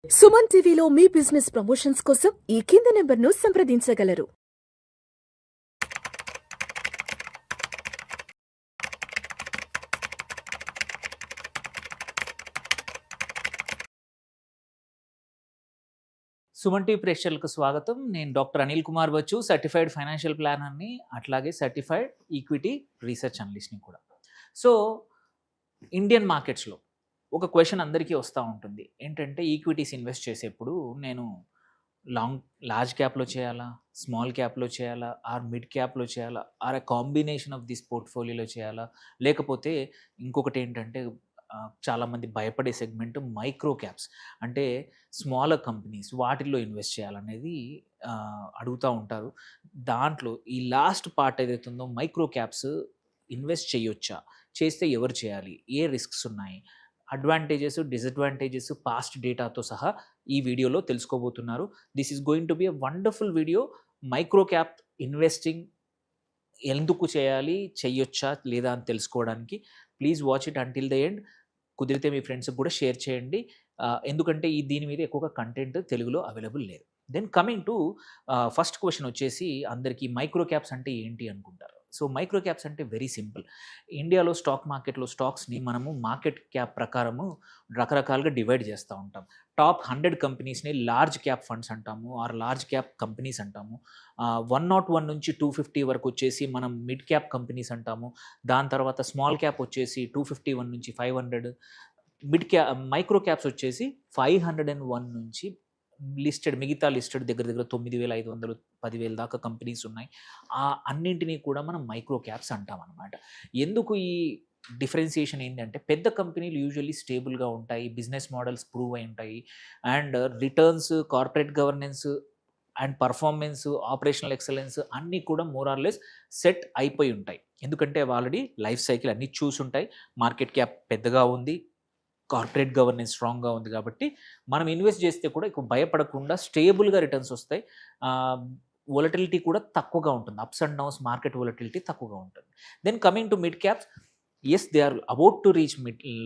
సుమన్ టీవీలో మీ business promotions కోసం ఈ కింది నెంబర్ను సంప్రదించగలరు. సుమన్ టీవీ ప్రేక్షకులకు స్వాగతం. నేను doctor Anil Kumar Bachchu, certified financial ప్లానర్ని, అట్లాగే సర్టిఫైడ్ ఈక్విటీ రీసెర్చ్ అనలిస్ట్ని కూడా. సో ఇండియన్ మార్కెట్స్లో ఒక క్వశ్చన్ అందరికీ వస్తూ ఉంటుంది. ఏంటంటే ఈక్విటీస్ ఇన్వెస్ట్ చేసేప్పుడు నేను లార్జ్ క్యాప్లో చేయాలా, స్మాల్ క్యాప్లో చేయాలా, ఆర్ మిడ్ క్యాప్లో చేయాలా, or a combination of this పోర్ట్ఫోలియోలో చేయాలా, లేకపోతే ఇంకొకటి ఏంటంటే చాలామంది భయపడే సెగ్మెంట్ మైక్రో క్యాప్స్, అంటే స్మాలర్ కంపెనీస్ వాటిల్లో ఇన్వెస్ట్ చేయాలనేది అడుగుతూ ఉంటారు. దాంట్లో ఈ లాస్ట్ పార్ట్ ఏదైతుందో మైక్రో క్యాప్స్ ఇన్వెస్ట్ చేయొచ్చా, చేస్తే ఎవరు చేయాలి, ఏ రిస్క్స్ ఉన్నాయి, అడ్వాంటేజెస్, డిసడ్వాంటేజెస్, పాస్ట్ డేటాతో సహా ఈ వీడియోలో తెలుసుకోబోతున్నారు. This is going to be a wonderful video. Micro cap investing ఎందుకు చేయాలి, చెయ్యొచ్చా లేదా అని తెలుసుకోవడానికి please watch it until the end. కుదిరితే మీ ఫ్రెండ్స్కి కూడా షేర్ చేయండి, ఎందుకంటే దీని మీద ఎక్కువగా కంటెంట్ తెలుగులో అవైలబుల్ లేదు. Then coming to first question వచ్చేసి, అందరికీ మైక్రో క్యాప్స్ అంటే ఏంటి అనుకుంటారు. సో మైక్రో క్యాప్స్ అంటే వెరీ సింపుల్. ఇండియాలో స్టాక్ మార్కెట్లో స్టాక్స్ని మనము మార్కెట్ క్యాప్ ప్రకారము రకరకాలుగా డివైడ్ చేస్తూ ఉంటాం. టాప్ 100 కంపెనీస్ని లార్జ్ క్యాప్ ఫండ్స్ అంటాము, ఆర్ లార్జ్ క్యాప్ కంపెనీస్ అంటాము. 101 నుంచి 250 వరకు వచ్చేసి మనం మిడ్ క్యాప్ కంపెనీస్ అంటాము. దాని తర్వాత స్మాల్ క్యాప్ వచ్చేసి 251 నుంచి 500, మైక్రో క్యాప్స్ వచ్చేసి 501 నుంచి మిగతా లిస్టెడ్ దగ్గర 9,500, 10,000 దాకా కంపెనీస్ ఉన్నాయి. అన్నింటినీ కూడా మనం మైక్రో క్యాప్స్ అంటాం అనమాట. ఎందుకు ఈ డిఫరెన్సియేషన్ ఏంటంటే, పెద్ద కంపెనీలు యూజువల్లీ స్టేబుల్గా ఉంటాయి, బిజినెస్ మోడల్స్ ప్రూవ్ అయి ఉంటాయి, and returns, corporate governance and performance, operational excellence అన్నీ కూడా మోర్ ఆర్ లెస్ సెట్ అయిపోయి ఉంటాయి. ఎందుకంటే ఆల్రెడీ లైఫ్ సైకిల్ అన్నీ చూసుంటాయి. మార్కెట్ క్యాప్ పెద్దగా ఉంది, కార్పొరేట్ గవర్నెన్స్ స్ట్రాంగ్గా ఉంది, కాబట్టి మనం ఇన్వెస్ట్ చేస్తే కూడా ఎక్కువ భయపడకుండా స్టేబుల్గా రిటర్న్స్ వస్తాయి. వొలటిలిటీ కూడా తక్కువగా ఉంటుంది, ups and downs market volatility తక్కువగా ఉంటుంది. Then coming to mid caps, yes they are about to reach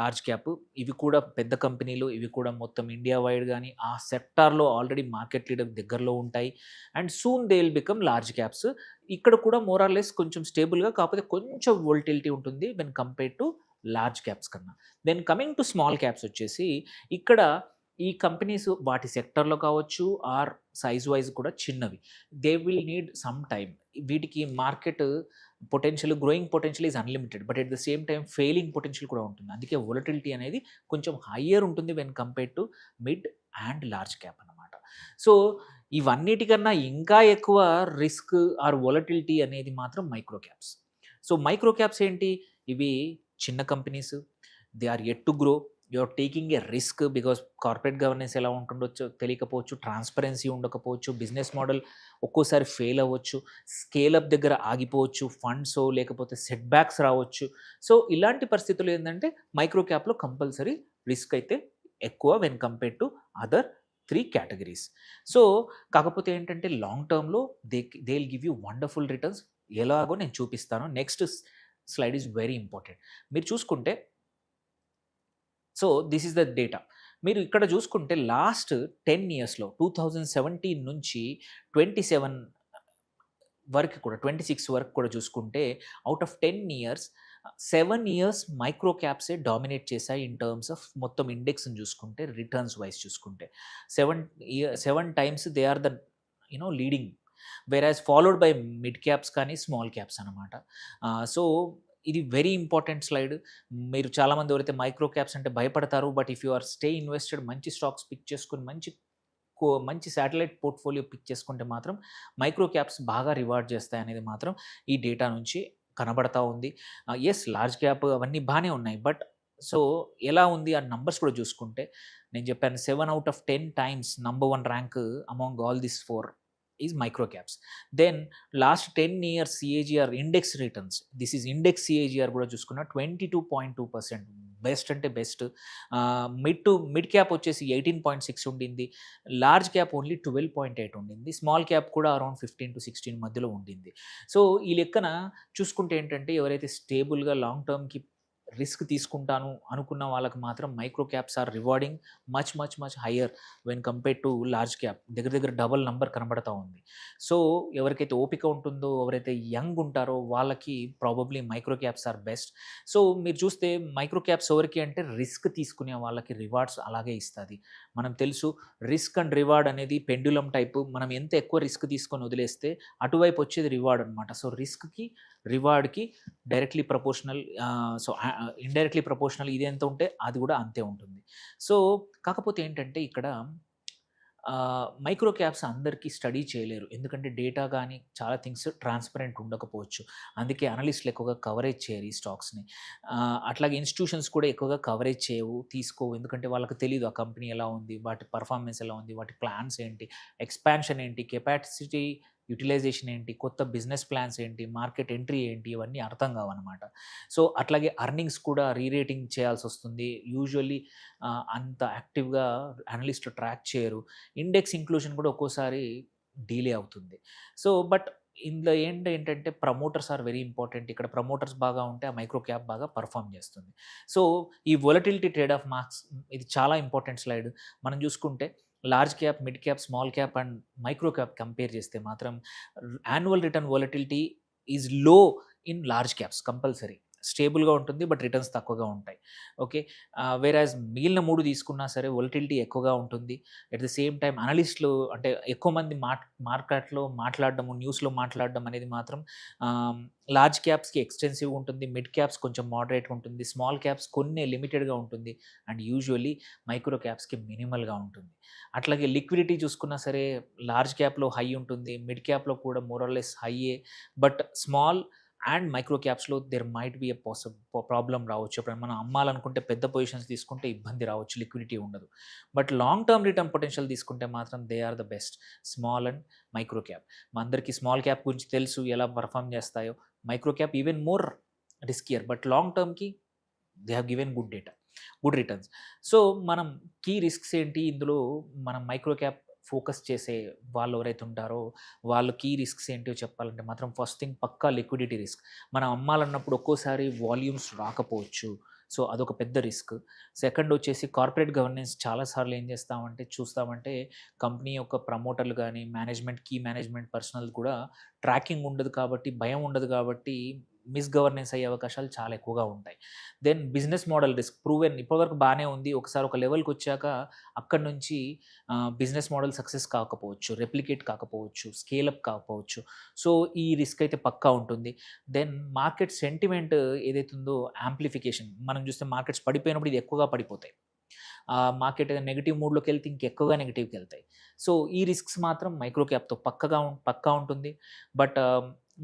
large cap. ఇవి కూడా పెద్ద కంపెనీలు, ఇవి కూడా మొత్తం ఇండియా వైడ్ కానీ ఆ సెక్టార్లో ఆల్రెడీ మార్కెట్ లీడర్ దగ్గరలో ఉంటాయి, and soon they will become large caps. ఇక్కడ కూడా మోర్ ఆర్ లెస్ కొంచెం స్టేబుల్గా, కాకపోతే కొంచెం వొలటిలిటీ ఉంటుంది when compare to large caps కన్నా. Then coming to small caps వచ్చేసి, ఇక్కడ ఈ కంపెనీస్ వాటి సెక్టర్లో కావచ్చు ఆర్ సైజ్ వైజ్ కూడా చిన్నవి, they will need some time. వీటికి market potential, growing potential is unlimited, but at the same time failing potential కూడా ఉంటుంది. అందుకే వొలటిలిటీ అనేది కొంచెం హయ్యర్ ఉంటుంది when compare to mid and large cap అనమాట. సో ఇవన్నిటికన్నా ఇంకా ఎక్కువ రిస్క్ ఆర్ వొలటిలిటీ అనేది మాత్రం micro caps. So micro caps ఏంటి, ఇవి చిన్న companies, they are yet to grow, you are taking a risk because corporate governance ఎలా ఉంటుండొచ్చో తెలియకపోవచ్చు, ట్రాన్స్పరెన్సీ ఉండకపోవచ్చు, బిజినెస్ మోడల్ ఒక్కోసారి ఫెయిల్ అవ్వచ్చు, స్కేలప్ దగ్గర ఆగిపోవచ్చు, ఫండ్స్ లేకపోతే సెట్ బ్యాక్స్ రావచ్చు. సో ఇలాంటి పరిస్థితులు ఏంటంటే మైక్రో క్యాప్లో కంపల్సరీ రిస్క్ అయితే ఎక్కువ when compare to other 3 categories. So కాకపోతే ఏంటంటే లాంగ్ టర్మ్లో they will give you wonderful returns. ఎలాగో నేను చూపిస్తాను. Next slide is very important. మీరు చూసుకుంటే, so this is the data. మీరు ఇక్కడ చూసుకుంటే లాస్ట్ 10 ఇయర్స్లో 2017 నుంచి 27 వరకు కూడా, 26 వరకు కూడా చూసుకుంటే, out of 10 years 7 years micro క్యాప్సే డామినేట్ చేశాయి ఇన్ టర్మ్స్ ఆఫ్ మొత్తం ఇండెక్స్ని చూసుకుంటే, రిటర్న్స్ వైజ్ చూసుకుంటే 7 times they are the leading, average followed by mid caps కానీ స్మాల్ క్యాప్స్ అనమాట. సో ఇది వెరీ ఇంపార్టెంట్ స్లైడ్. మీరు చాలామంది ఎవరైతే మైక్రో క్యాప్స్ అంటే భయపడతారు, but if you are stay invested, మంచి స్టాక్స్ పిక్ చేసుకుని మంచి శాటిలైట్ పోర్ట్ఫోలియో పిక్ చేసుకుంటే మాత్రం మైక్రో క్యాప్స్ బాగా రివార్డ్ చేస్తాయి అనేది మాత్రం ఈ డేటా నుంచి కనబడతా ఉంది. ఎస్, లార్జ్ క్యాప్ అవన్నీ బాగానే ఉన్నాయి, బట్ సో ఎలా ఉంది ఆ నంబర్స్ కూడా చూసుకుంటే, నేను చెప్పాను 7 out of 10 times number 1 rank among all this 4 is micro caps. Then last 10 years CAGR index returns, this is index CAGR కూడా చూసుకున్నా 22.2%, బెస్ట్ అంటే బెస్ట్. మిడ్ క్యాప్ వచ్చేసి 18.6 ఉండింది, లార్జ్ క్యాప్ ఓన్లీ 12.8 ఉండింది, స్మాల్ క్యాప్ కూడా అరౌండ్ 15 to 16 మధ్యలో ఉండింది. So ఈ లెక్కన చూసుకుంటే ఏంటంటే, ఎవరైతే స్టేబుల్గా లాంగ్ టర్మ్కి రిస్క్ తీసుకుంటాను అనుకున్న వాళ్ళకి మాత్రం micro caps are rewarding much much much higher when compare to large cap. దగ్గర దగ్గర డబల్ నంబర్ కనబడతా ఉంది. సో ఎవరికైతే ఓపిక ఉంటుందో, ఎవరైతే యంగ్ ఉంటారో వాళ్ళకి probably micro caps are best. So మీరు చూస్తే మైక్రో క్యాప్స్ ఎవరికి అంటే రిస్క్ తీసుకునే వాళ్ళకి రివార్డ్స్ అలాగే ఇస్తుంది. మనం తెలుసు రిస్క్ అండ్ రివార్డ్ అనేది పెండులం టైపు. మనం ఎంత ఎక్కువ రిస్క్ తీసుకొని వదిలేస్తే అటువైపు వచ్చేది రివార్డ్ అనమాట. సో రిస్క్కి రివార్డ్కి directly proportional. So indirectly proportional ఇది ఎంత ఉంటే అది కూడా అంతే ఉంటుంది. సో కాకపోతే ఏంటంటే ఇక్కడ మైక్రో క్యాప్స్ అందరికీ స్టడీ చేయలేరు. ఎందుకంటే డేటా కానీ చాలా థింగ్స్ ట్రాన్స్పరెంట్ ఉండకపోవచ్చు. అందుకే అనలిస్టులు ఎక్కువగా కవరేజ్ చేయరు ఈ స్టాక్స్ని. అట్లాగే ఇన్స్టిట్యూషన్స్ కూడా ఎక్కువగా కవరేజ్ తీసుకోవు. ఎందుకంటే వాళ్ళకి తెలియదు ఆ కంపెనీ ఎలా ఉంది, వాటి పర్ఫార్మెన్స్ ఎలా ఉంది, వాటి ప్లాన్స్ ఏంటి, ఎక్స్పాన్షన్ ఏంటి, కెపాసిటీ యూటిలైజేషన్ ఏంటి, కొత్త బిజినెస్ ప్లాన్స్ ఏంటి, మార్కెట్ ఎంట్రీ ఏంటి, ఇవన్నీ అర్థం కావన్నమాట. సో అట్లాగే అర్నింగ్స్ కూడా రీరేటింగ్ చేయాల్సి వస్తుంది. యూజువల్లీ అంత యాక్టివ్గా అనలిస్ట్ ట్రాక్ చేయరు. ఇండెక్స్ ఇంక్లూజన్ కూడా ఒక్కోసారి డిలే అవుతుంది. సో బట్ ఇందులో ఏంటంటే ప్రమోటర్స్ ఆర్ వెరీ ఇంపార్టెంట్. ఇక్కడ ప్రమోటర్స్ బాగా ఉంటే ఆ మైక్రో క్యాప్ బాగా పర్ఫామ్ చేస్తుంది. సో ఈ వొలటిలిటీ ట్రేడ్ ఆఫ్ మార్క్స్ ఇది చాలా ఇంపార్టెంట్ స్లైడ్. మనం చూసుకుంటే large cap, mid cap, small cap and micro cap compare చేస్తే మాత్రం annual return volatility is low in large caps. Compulsory స్టేబుల్గా ఉంటుంది, బట్ రిటర్న్స్ తక్కువగా ఉంటాయి. ఓకే, వేరాజ్ మిగిలిన 3 తీసుకున్నా సరే వొలటిలిటీ ఎక్కువగా ఉంటుంది. ఎట్ ద సేమ్ టైం అనలిస్టులు అంటే ఎక్కువ మంది మార్కెట్లో మాట్లాడడము, న్యూస్లో మాట్లాడడం అనేది మాత్రం లార్జ్ క్యాప్స్కి ఎక్స్టెన్సివ్గా ఉంటుంది, మిడ్ క్యాప్స్ కొంచెం మోడరేట్గా ఉంటుంది, స్మాల్ క్యాప్స్ కొన్ని లిమిటెడ్గా ఉంటుంది అండ్ యూజువల్లీ మైక్రో క్యాప్స్కి మినిమల్గా ఉంటుంది. అట్లాగే లిక్విడిటీ చూసుకున్నా సరే లార్జ్ క్యాప్లో హై ఉంటుంది, మిడ్ క్యాప్లో కూడా మోరల్లెస్ హైయే, బట్ స్మాల్ అండ్ మైక్రో క్యాప్స్లో దెర్ మైట్ బి ప్రాబ్లం రావచ్చు. ఎప్పుడైనా మనం అమ్మాలనుకుంటే పెద్ద పొజిషన్స్ తీసుకుంటే ఇబ్బంది రావచ్చు, లిక్విడిటీ ఉండదు. But long term return potential తీసుకుంటే మాత్రం they are the best small and micro cap. మా అందరికీ స్మాల్ క్యాప్ గురించి తెలుసు ఎలా పర్ఫామ్ చేస్తాయో. Micro cap even more riskier, but long టర్మ్కి they have given good data, good returns. So మనం కీ రిస్క్స్ ఏంటి ఇందులో, మనం మైక్రో క్యాప్ ఫోకస్ చేసే వాళ్ళు ఎవరైతే ఉంటారో వాళ్ళు కీ రిస్క్స్ ఏంటో చెప్పాలంటే మాత్రం ఫస్ట్ థింగ్ పక్కా లిక్విడిటీ రిస్క్. మనం అమ్మాలన్నప్పుడు ఒక్కోసారి వాల్యూమ్స్ రాకపోవచ్చు, సో అదొక పెద్ద రిస్క్. సెకండ్ వచ్చేసి కార్పొరేట్ గవర్నెన్స్. చాలాసార్లు ఏం చూస్తామంటే కంపెనీ యొక్క ప్రమోటర్లు కానీ కీ మేనేజ్మెంట్ పర్సనల్ కూడా ట్రాకింగ్ ఉండదు కాబట్టి, భయం ఉండదు కాబట్టి మిస్గవర్నెన్స్ అయ్యే అవకాశాలు చాలా ఎక్కువగా ఉంటాయి. Then business model risk. Proven ఇప్పటివరకు బాగానే ఉంది, ఒకసారి ఒక లెవెల్కి వచ్చాక అక్కడి నుంచి బిజినెస్ మోడల్ సక్సెస్ కాకపోవచ్చు, రెప్లికేట్ కాకపోవచ్చు, స్కేలప్ కాకపోవచ్చు. సో ఈ రిస్క్ అయితే పక్కా ఉంటుంది. దెన్ మార్కెట్ సెంటిమెంట్ ఏదైతే ఉందో యాంప్లిఫికేషన్. మనం చూస్తే మార్కెట్స్ పడిపోయినప్పుడు ఇది ఎక్కువగా పడిపోతాయి. మార్కెట్ నెగిటివ్ మూడ్లోకి వెళ్తే ఇంకెక్కువగా నెగిటివ్కి వెళ్తాయి. సో ఈ రిస్క్స్ మాత్రం మైక్రో క్యాప్తో పక్కా ఉంటుంది. బట్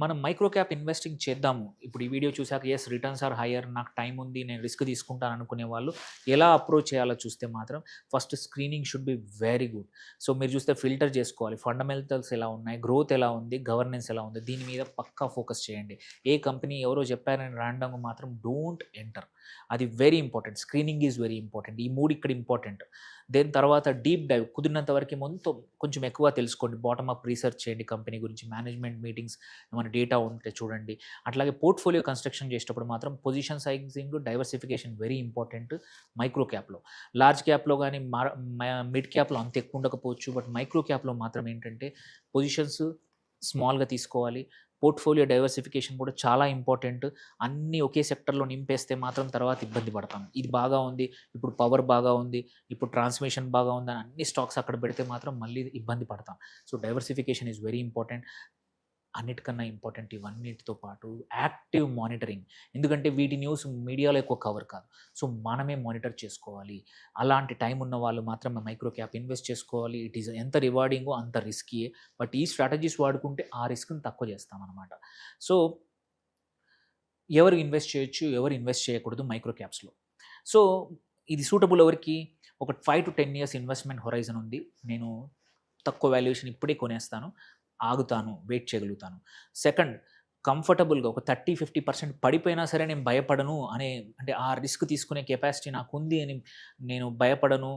మనం మైక్రో క్యాప్ ఇన్వెస్టింగ్ చేద్దాము. ఇప్పుడు ఈ వీడియో చూసాక ఎస్ రిటర్న్స్ ఆర్ హయ్యర్, నాకు టైం ఉంది, నేను రిస్క్ తీసుకుంటాను అనుకునే వాళ్ళు ఎలా అప్రోచ్ చేయాలో చూస్తే మాత్రం first screening should be very good. So మీరు చూస్తే ఫిల్టర్ చేసుకోవాలి, ఫండమెంటల్స్ ఎలా ఉన్నాయి, గ్రోత్ ఎలా ఉంది, గవర్నెన్స్ ఎలా ఉంది, దీని మీద పక్కా ఫోకస్ చేయండి. ఏ కంపెనీ ఎవరో చెప్పారని ర్యాండమ్గా మాత్రం డోంట్ ఎంటర్. అది very important. Screening is very important. ఈ 3 ఇక్కడ ఇంపార్టెంట్. దెన్ తర్వాత డీప్ డైవ్ కుదిరినంత వరకు కొంచెం ఎక్కువ తెలుసుకోండి, బాటమ్ అప్ రీసెర్చ్ చేయండి, కంపెనీ గురించి మేనేజ్మెంట్ మీటింగ్స్ ఏమైనా డేటా ఉంటే చూడండి. అట్లాగే పోర్ట్ఫోలియో కన్స్ట్రక్షన్ చేసేటప్పుడు మాత్రం position sizing, diversification very important micro క్యాప్లో. లార్జ్ క్యాప్లో కానీ మిడ్ క్యాప్లో అంత ఎక్కువ ఉండకపోవచ్చు, బట్ మైక్రో క్యాప్లో మాత్రం ఏంటంటే పొజిషన్స్ స్మాల్గా తీసుకోవాలి. పోర్ట్ఫోలియో డైవర్సిఫికేషన్ కూడా చాలా ఇంపార్టెంట్. అన్నీ ఒకే సెక్టర్లో నింపేస్తే మాత్రం తర్వాత ఇబ్బంది పడతాం. ఇది బాగా ఉంది, ఇప్పుడు పవర్ బాగా ఉంది, ఇప్పుడు ట్రాన్స్మిషన్ బాగా ఉంది అని అన్ని స్టాక్స్ అక్కడ పెడితే మాత్రం మళ్ళీ ఇబ్బంది పడతాం. So diversification is very important. అన్నిటికన్నా ఇంపార్టెంట్ ఇవన్నిటితో పాటు యాక్టివ్ మానిటరింగ్. ఎందుకంటే వీటి న్యూస్ మీడియాలో ఎక్కువ కవర్ కాదు, సో మనమే మానిటర్ చేసుకోవాలి. అలాంటి టైం ఉన్న వాళ్ళు మాత్రమే మైక్రో క్యాప్ ఇన్వెస్ట్ చేసుకోవాలి. ఇట్ ఈస్ ఎంత రివార్డింగో అంత రిస్కీయే, బట్ ఈ స్ట్రాటజీస్ వాడుకుంటే ఆ రిస్క్ని తక్కువ చేస్తామన్నమాట. సో ఎవరు ఇన్వెస్ట్ చేయొచ్చు, ఎవరు ఇన్వెస్ట్ చేయకూడదు మైక్రో క్యాప్స్లో. సో ఇది సూటబుల్ ఎవరికి, ఒక 5 to 10 years ఇన్వెస్ట్మెంట్ హొరైజన్ ఉంది, నేను తక్కువ వాల్యుయేషన్ ఇప్పుడే కొనేస్తాను, ఆగుతాను, వెయిట్ చేయగలుగుతాను. సెకండ్, కంఫర్టబుల్గా ఒక 30-50% పడిపోయినా సరే నేను భయపడను అంటే ఆ రిస్క్ తీసుకునే కెపాసిటీ నాకు ఉంది అని నేను భయపడను,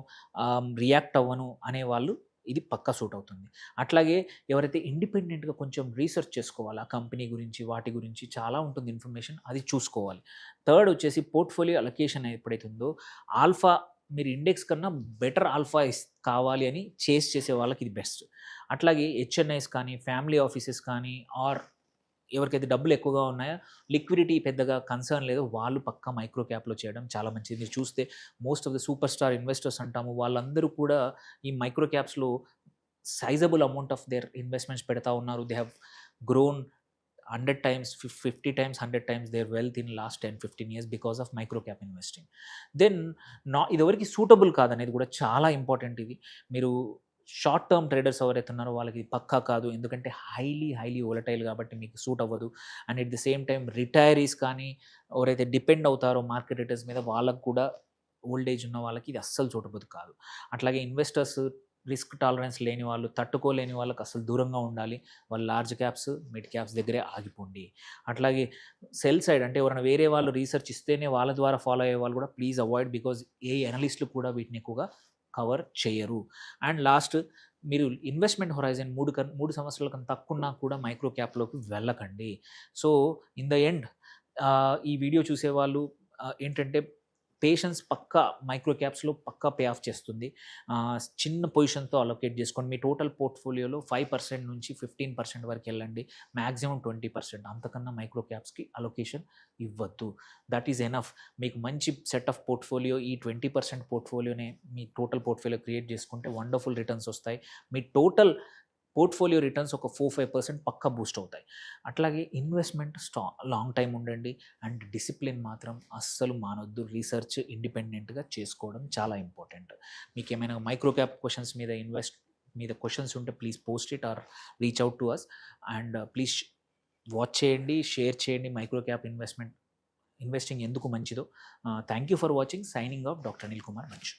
రియాక్ట్ అవ్వను అనేవాళ్ళు ఇది పక్కా సూట్ అవుతుంది. అట్లాగే ఎవరైతే ఇండిపెండెంట్‌గా కొంచెం రీసెర్చ్ చేసుకోవాలి, ఆ కంపెనీ గురించి, వాటి గురించి చాలా ఉంటుంది ఇన్ఫర్మేషన్, అది చూసుకోవాలి. థర్డ్ వచ్చేసి పోర్ట్‌ఫోలియో అలొకేషన్ ఎప్పుడైతే ఉందో, ఆల్ఫా మీరు ఇండెక్స్ కన్నా బెటర్ ఆల్ఫా కావాలి అని చేసే వాళ్ళకి ఇది బెస్ట్. అట్లాగే హెచ్ఎన్ఐస్ కానీ, ఫ్యామిలీ ఆఫీసెస్ కానీ, ఆర్ ఎవరికైతే డబ్బులు ఎక్కువగా ఉన్నాయో, లిక్విడిటీ పెద్దగా కన్సర్న్ లేదో వాళ్ళు పక్కా మైక్రో క్యాప్‌లో చేయడం చాలా మంచిది. మీరు చూస్తే most of the super star investors అంటాము, వాళ్ళందరూ కూడా ఈ మైక్రో క్యాప్స్‌లో sizable amount of their investments పెడతా ఉన్నారు. They have grown 100 times, 50 times, 100 times their wealth in last 10, 15 years because of micro cap investing. Then ఇదెవరికి సూటబుల్ కాదనేది కూడా చాలా ఇంపార్టెంట్ ఇది. మీరు షార్ట్ టర్మ్ ట్రేడర్స్ ఎవరైతే ఉన్నారో వాళ్ళకి ఇది పక్కా కాదు. ఎందుకంటే హైలీ వోలటైల్ కాబట్టి మీకు సూట్ అవ్వదు. And at the same time retirees కానీ, ఎవరైతే డిపెండ్ అవుతారో మార్కెట్ రిటర్న్స్ మీద, వాళ్ళకి కూడా ఓల్డ్ ఏజ్ ఉన్న వాళ్ళకి ఇది అస్సలు సూటబుల్ కాదు. అట్లాగే ఇన్వెస్టర్స్ రిస్క్ టాలరెన్స్ లేని వాళ్ళు, తట్టుకోలేని వాళ్ళకి అసలు దూరంగా ఉండాలి. వాళ్ళు లార్జ్ క్యాప్స్, మిడ్ క్యాప్స్ దగ్గరే ఆగిపోండి. అట్లాగే సెల్ సైడ్ అంటే ఎవరైనా వేరే వాళ్ళు రీసెర్చ్ ఇస్తేనే వాళ్ళ ద్వారా ఫాలో అయ్యే వాళ్ళు కూడా ప్లీజ్ అవాయిడ్, బికాజ్ ఏ అనలిస్టులు కూడా వీటిని ఎక్కువగా కవర్ చేయరు. అండ్ లాస్ట్, మీరు ఇన్వెస్ట్మెంట్ హొరైజన్ 3 సంవత్సరాల కన్నా తక్కువ ఉన్నా కూడా మైక్రో క్యాప్‌లోకి వెళ్ళకండి. సో ఇన్ ద ఎండ్ ఈ వీడియో చూసేవాళ్ళు ఏంటంటే patience Pakka micro క్యాప్స్‌లో Pakka pay of చేస్తుంది. చిన్న పొజిషన్‌తో అలొకేట్ చేసుకోండి. మీ టోటల్ పోర్ట్‌ఫోలియోలో 5% నుంచి 15% వరకు వెళ్ళండి. మాక్సిమం 20%, అంతకన్నా మైక్రో క్యాప్స్‌కి అలొకేషన్ ఇవ్వద్దు. That is enough. మీకు మంచి సెట్ ఆఫ్ పోర్ట్‌ఫోలియో, ఈ 20% పోర్ట్‌ఫోలియోనే మీ టోటల్ పోర్ట్‌ఫోలియో క్రియేట్ చేసుకుంటే వండర్‌ఫుల్ రిటర్న్స్ వస్తాయి. మీ టోటల్ పోర్ట్‌ఫోలియో రిటర్న్స్ ఒక 4, 5% పక్కా బూస్ట్ అవుతాయి. అట్లాగే ఇన్వెస్ట్మెంట్ లాంగ్ టైమ్ ఉండండి. అండ్ డిసిప్లిన్ మాత్రం అస్సలు మానొద్దు. రీసెర్చ్ ఇండిపెండెంట్‌గా చేసుకోవడం చాలా ఇంపార్టెంట్. మీకేమైనా మైక్రో క్యాప్ క్వెషన్స్ మీద క్వెషన్స్ ఉంటే please post it or reach out to us. And please watch చేయండి, షేర్ చేయండి మైక్రో క్యాప్ ఇన్వెస్టింగ్ ఎందుకు మంచిదో. Thank you for watching. Signing off doctor Anil Kumar మంచు.